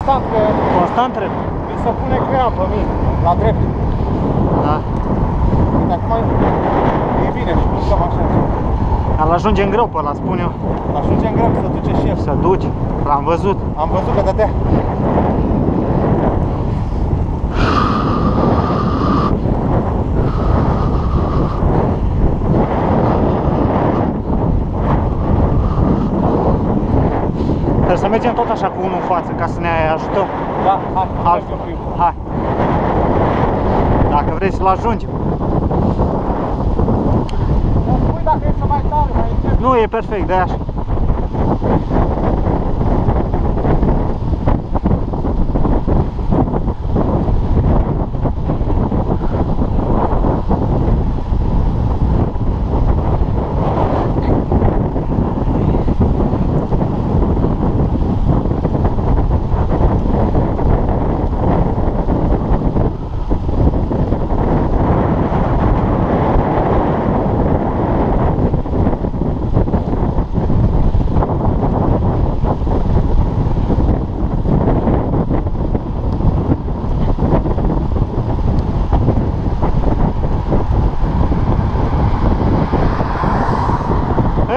constant, că Constant trebuie. mi se pune crea pe mine, la drept. Da. Acum e bine și plecăm așa. Dar ajungem greu pe ăla, spun eu. Ajungem greu să duce și el. Să duci. L-am văzut. Am văzut că dădea. Trebuie să mergem tot așa cu unul în față, ca să ne ajutăm. Da, hai, Altfel. Hai. Dacă vrei să-l ajungem. Spui dacă e să mai tare, mai încet. Nu, e perfect, de-aia așa.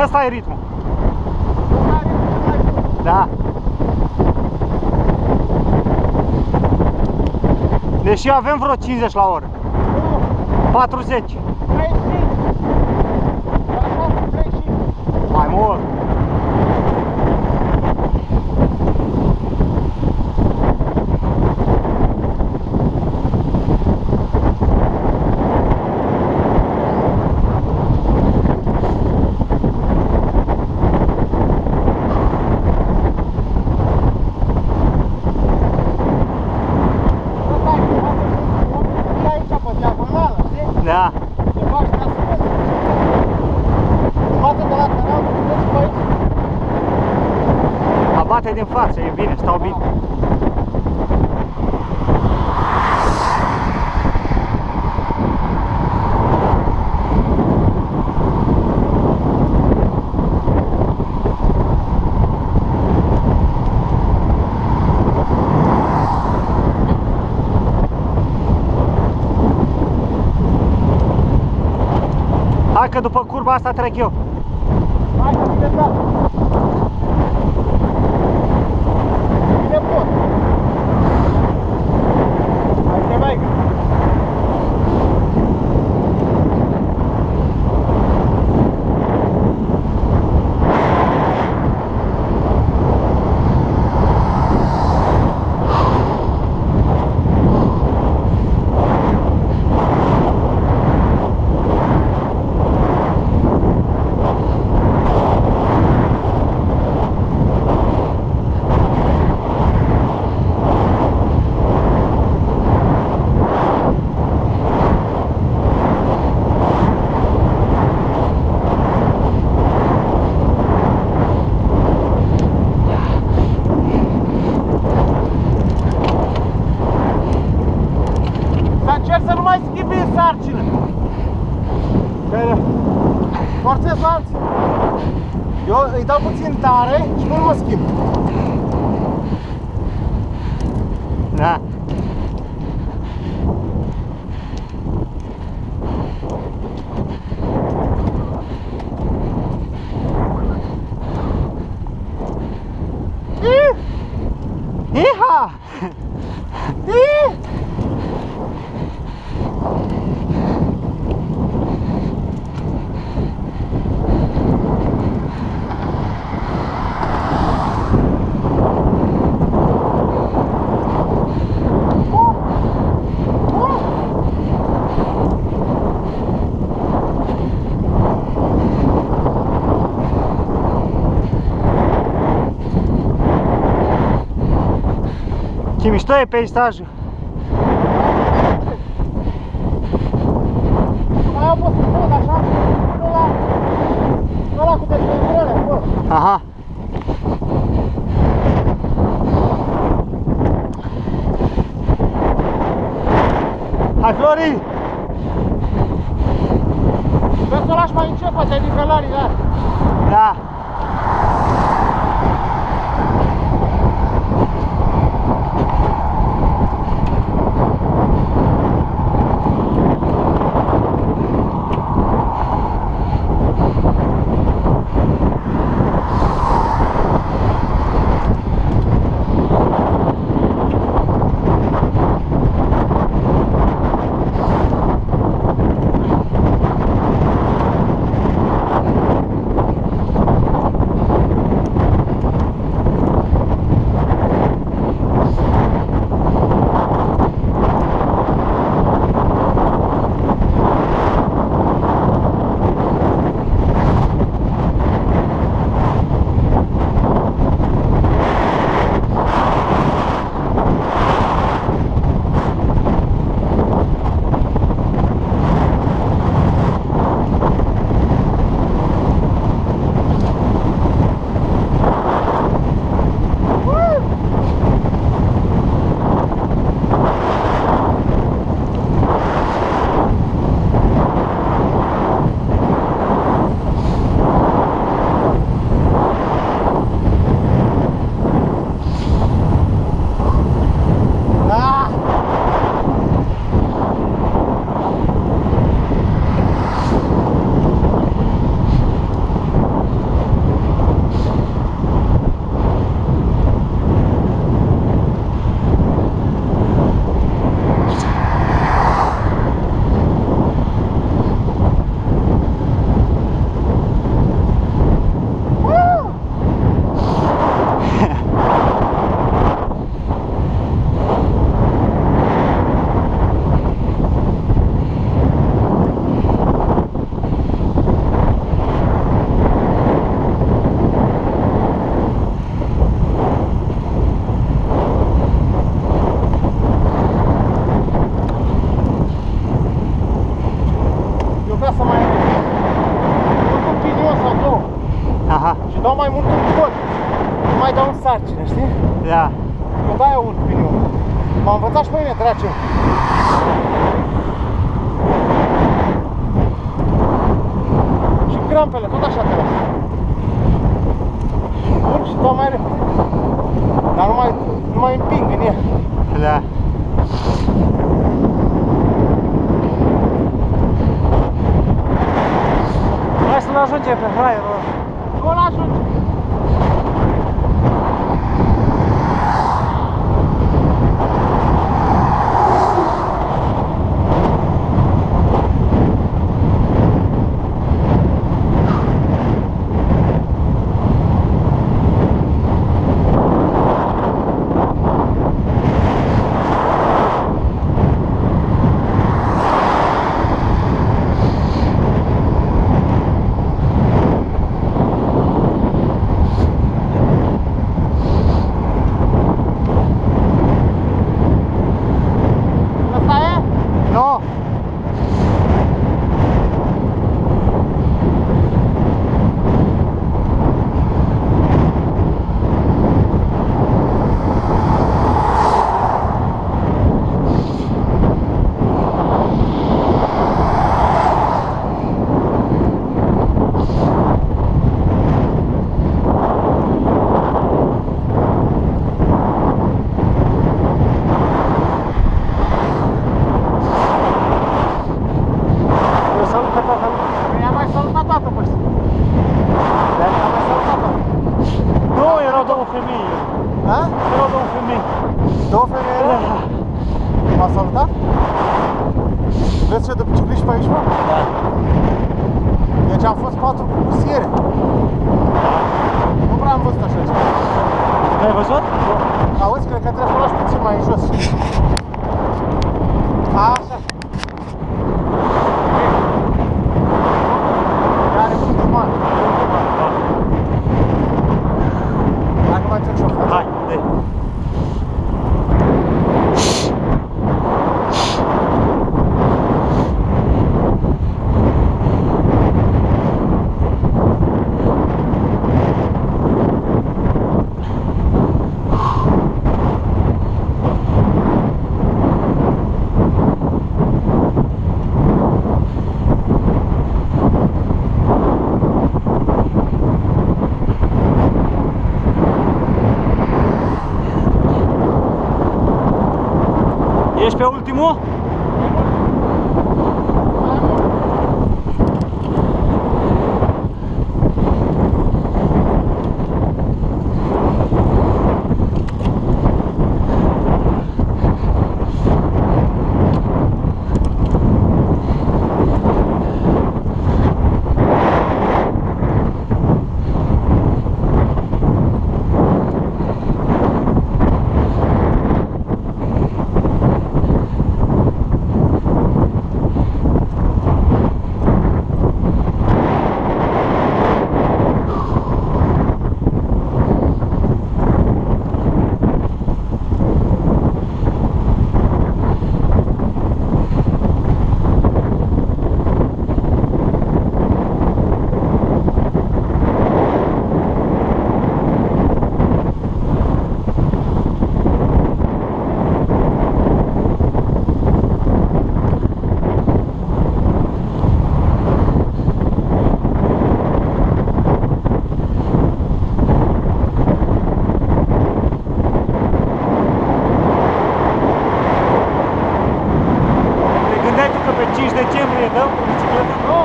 Ăsta e ritmul. Da. Deși avem vreo 50 la oră. 40. 35. Mai mult. Da. Abate din față, e bine, stau bine. Hai că după curba asta trec eu. Hai că vine dat. Vine pot. Hai te mai gândi. Să nu mai schimbi în sarcină. Forțez alții. Eu îi dau puțin tare și nu mă schimb. Da. Iha! Ce mișto e peisajul. Mai am pus tot așa, ăla cu desfășurările acolo. Aha. Hai, Flori! Vreau să o lași mai încet pe nivelările astea. Da. Eu de-aia urc pe eu. M-am învățat și pe mine, draciu. Și crampele, tot așa te las. Urc și dau mai repede. Dar nu mai împing în ea. Da. Hai să-l ajungem pe fraierul ăla. Nu-l ajunge. Două femei erau? M-a salutat? Vezi ce de bicicliști pe aici, mă? Da. Deci am fost 4 cu cursiere. Nu prea am văzut așa ceva. N-ai văzut? Auzi, cred că trebuie să o lași puțin mai în jos. Așa. Are punct mare. Hai că mai trec și o față. Hai, de. Ești pe ultimul? Pe 5 decembrie dăm cu bicicleta? Nu!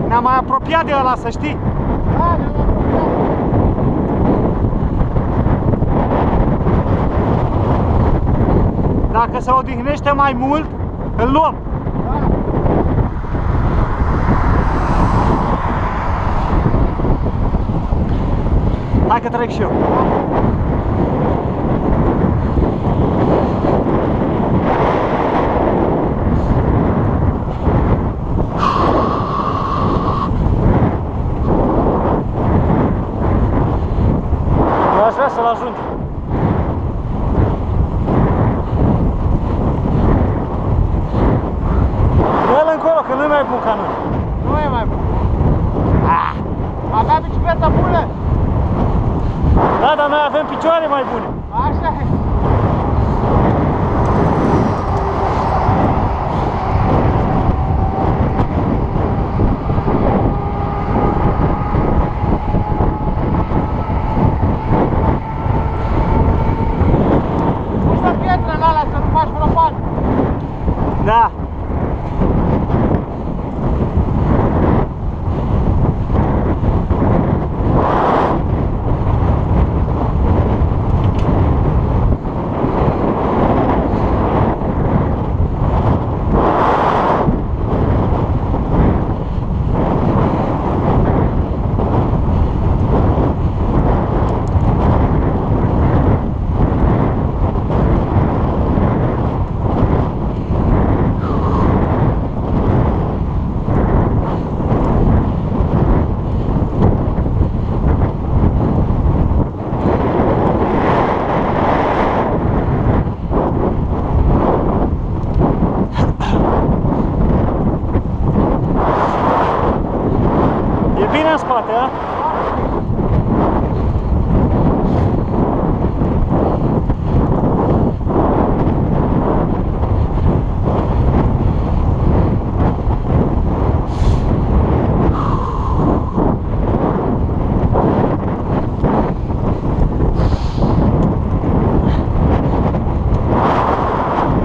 Ne-am mai apropiat de ăla, să știi. Da, ne-am apropiat. Dacă se odihnește mai mult, îl luăm. Da. Hai că trec și eu. Eu aș vrea să-l ajung.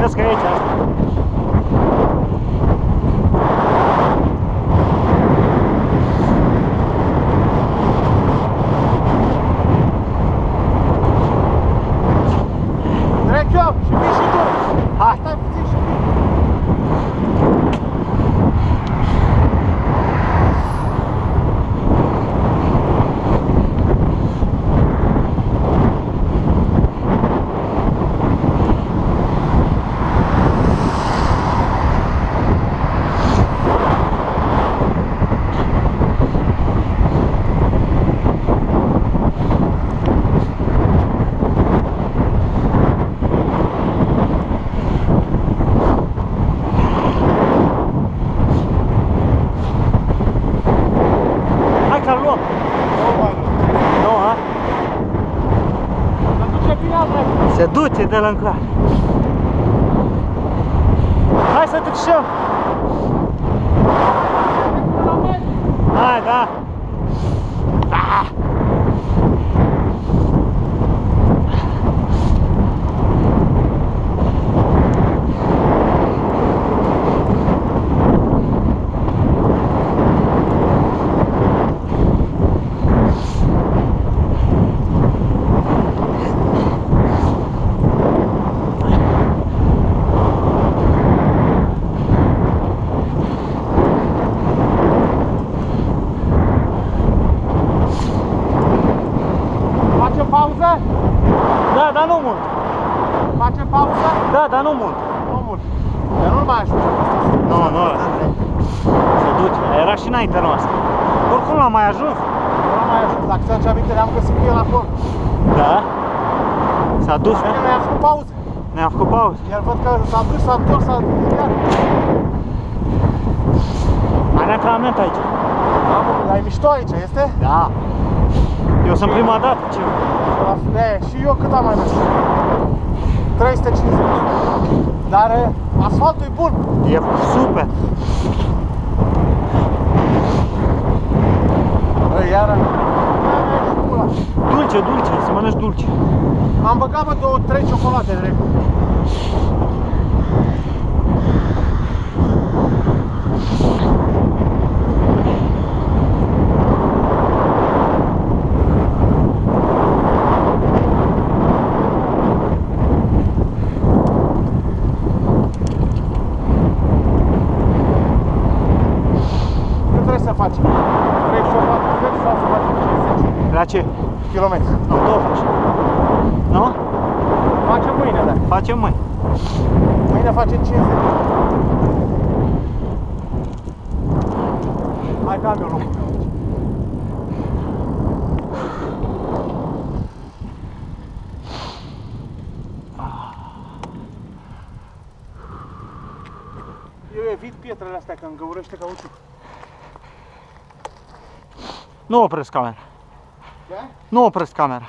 Vezi că e aici asta. Trec eu și vii și tu. Hai. Stai puțin și vii. Hai că-l luăm. Nu, ha? Dar duce bine al meu. Se duce de la înclar. Hai să trecem. Hai, da. Ah. Facem pauză? Da, dar nu mult. Facem pauză? Da, dar nu mult. Nu mult. Dar nu mai ajungem asta. Nu, nu. Se duce. Era și înainte noastră. Oricum l-am mai ajuns. Nu mai ajuns. Dacă ți-aduce aminte, ne-am găsit cu el acolo. Da. S-a dus, Bine, ne-am făcut pauză. ne-a făcut pauză. El văd că s-a dus, s-a întors, s-a iar. Are antrenament aici. Da, bă, dar e mișto aici, este? Da. Eu sunt prima dată, ce? Și eu cât am mai mers? 350. Dar asfaltul e bun. E super. Băi, iară. Dulce, dulce, să mănânci dulce. Am băgat, mă, 2-3 ciocolate direct. Nu trebuie să facem. Vrei ciocolate vechi sau să facem 50 La ce? kilometri? Nu, două faci. Nu? Facem mâine, da. Facem mâine. Mâine facem 50. Hai că am eu locul meu aici. Eu evit pietrele astea, că îngăurește cauciuc. Nu opresc camera. Da? Nu opresc camera.